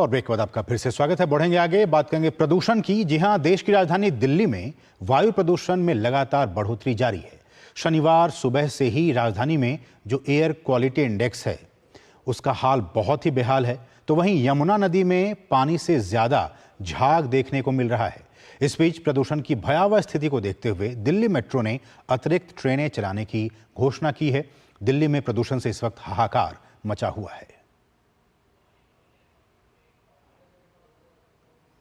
और ब्रेक के बाद आपका फिर से स्वागत है। बढ़ेंगे आगे, बात करेंगे प्रदूषण की। जी हां, देश की राजधानी दिल्ली में वायु प्रदूषण में लगातार बढ़ोतरी जारी है। शनिवार सुबह से ही राजधानी में जो एयर क्वालिटी इंडेक्स है उसका हाल बहुत ही बेहाल है। तो वहीं यमुना नदी में पानी से ज्यादा झाग देखने को मिल रहा है। इस बीच प्रदूषण की भयावह स्थिति को देखते हुए दिल्ली मेट्रो ने अतिरिक्त ट्रेनें चलाने की घोषणा की है। दिल्ली में प्रदूषण से इस वक्त हाहाकार मचा हुआ है।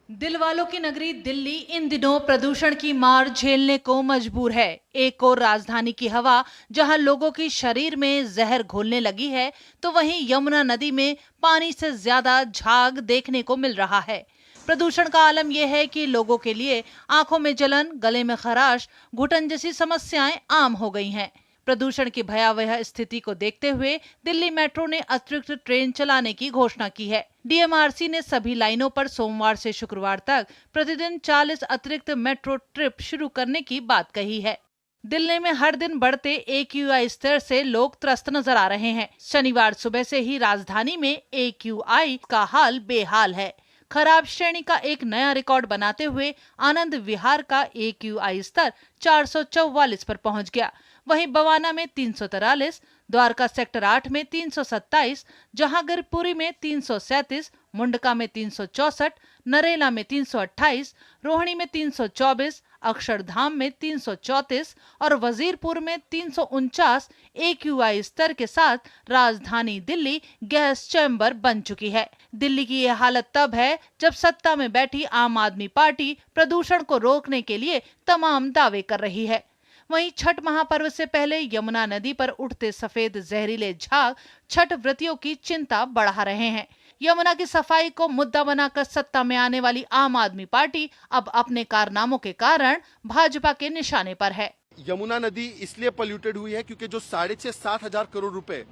दिल वालों की नगरी दिल्ली इन दिनों प्रदूषण की मार झेलने को मजबूर है। एक और राजधानी की हवा जहां लोगों की शरीर में जहर घोलने लगी है, तो वहीं यमुना नदी में पानी से ज्यादा झाग देखने को मिल रहा है। प्रदूषण का आलम यह है कि लोगों के लिए आंखों में जलन, गले में खराश, घुटन जैसी समस्याएं आम हो गई हैं। प्रदूषण की भयावह स्थिति को देखते हुए दिल्ली मेट्रो ने अतिरिक्त ट्रेन चलाने की घोषणा की है। डीएमआरसी ने सभी लाइनों पर सोमवार से शुक्रवार तक प्रतिदिन 40 अतिरिक्त मेट्रो ट्रिप शुरू करने की बात कही है। दिल्ली में हर दिन बढ़ते AQI स्तर से लोग त्रस्त नजर आ रहे हैं। शनिवार सुबह से ही राजधानी में AQI का हाल बेहाल है। खराब श्रेणी का एक नया रिकॉर्ड बनाते हुए आनंद विहार का AQI स्तर 444 पर पहुंच गया। वहीं बवाना में 343, द्वारका सेक्टर 8 में 327, जहांगीरपुरी में 337, मुंडका में 364, नरेला में 328, रोहिणी में 324, अक्षरधाम में 334 और वजीरपुर में 349 AQI स्तर के साथ राजधानी दिल्ली गैस चैम्बर बन चुकी है। दिल्ली की यह हालत तब है जब सत्ता में बैठी आम आदमी पार्टी प्रदूषण को रोकने के लिए तमाम दावे कर रही है। वहीं छठ महापर्व से पहले यमुना नदी पर उठते सफेद जहरीले झाग छठ व्रतियों की चिंता बढ़ा रहे हैं। यमुना की सफाई को मुद्दा बनाकर सत्ता में आने वाली आम आदमी पार्टी अब अपने कारनामों के कारण भाजपा के निशाने पर है। यमुना नदी इसलिए पोल्यूटेड हुई है क्योंकि जो 6,500 हजार करोड़ रुपए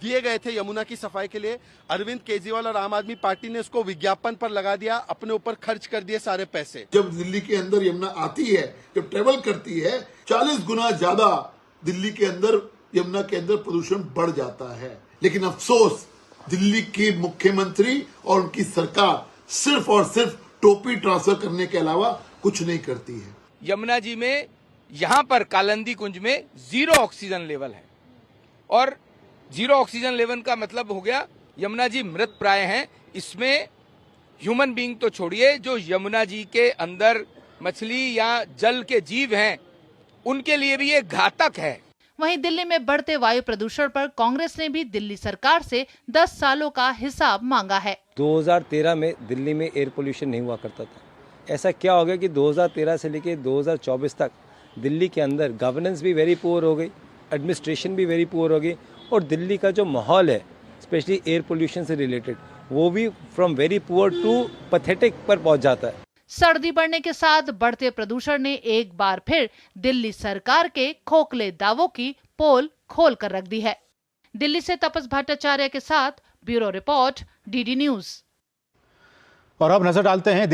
दिए गए थे यमुना की सफाई के लिए, अरविंद केजरीवाल और आम आदमी पार्टी ने उसको विज्ञापन पर लगा दिया, अपने ऊपर खर्च कर दिए सारे पैसे। जब दिल्ली के अंदर यमुना आती है, जब ट्रेवल करती है, 40 गुना ज्यादा दिल्ली के अंदर यमुना के अंदर प्रदूषण बढ़ जाता है। लेकिन अफसोस, दिल्ली की मुख्यमंत्री और उनकी सरकार सिर्फ और सिर्फ टोपी ट्रांसफर करने के अलावा कुछ नहीं करती है। यमुना जी में यहाँ पर कालंदी कुंज में 0 ऑक्सीजन लेवल है और 0 ऑक्सीजन लेवल का मतलब हो गया यमुना जी मृत प्राय हैं। इसमें ह्यूमन बीइंग तो छोड़िए, जो यमुना जी के अंदर मछली या जल के जीव हैं उनके लिए भी ये घातक है। वहीं दिल्ली में बढ़ते वायु प्रदूषण पर कांग्रेस ने भी दिल्ली सरकार से 10 सालों का हिसाब मांगा है। 2013 में दिल्ली में एयर पोल्यूशन नहीं हुआ करता था। ऐसा क्या हो गया कि 2013 से लेकर 2024 तक दिल्ली के अंदर गवर्नेंस भी वेरी पुअर हो गई, एडमिनिस्ट्रेशन भी वेरी पुअर हो गई और दिल्ली का जो माहौल है स्पेशली एयर पोल्यूशन से रिलेटेड वो भी from very poor to pathetic पर पहुंच जाता है। सर्दी बढ़ने के साथ बढ़ते प्रदूषण ने एक बार फिर दिल्ली सरकार के खोखले दावों की पोल खोल कर रख दी है। दिल्ली से तपस भट्टाचार्य के साथ ब्यूरो रिपोर्ट, DD न्यूज। और अब नजर डालते हैं देश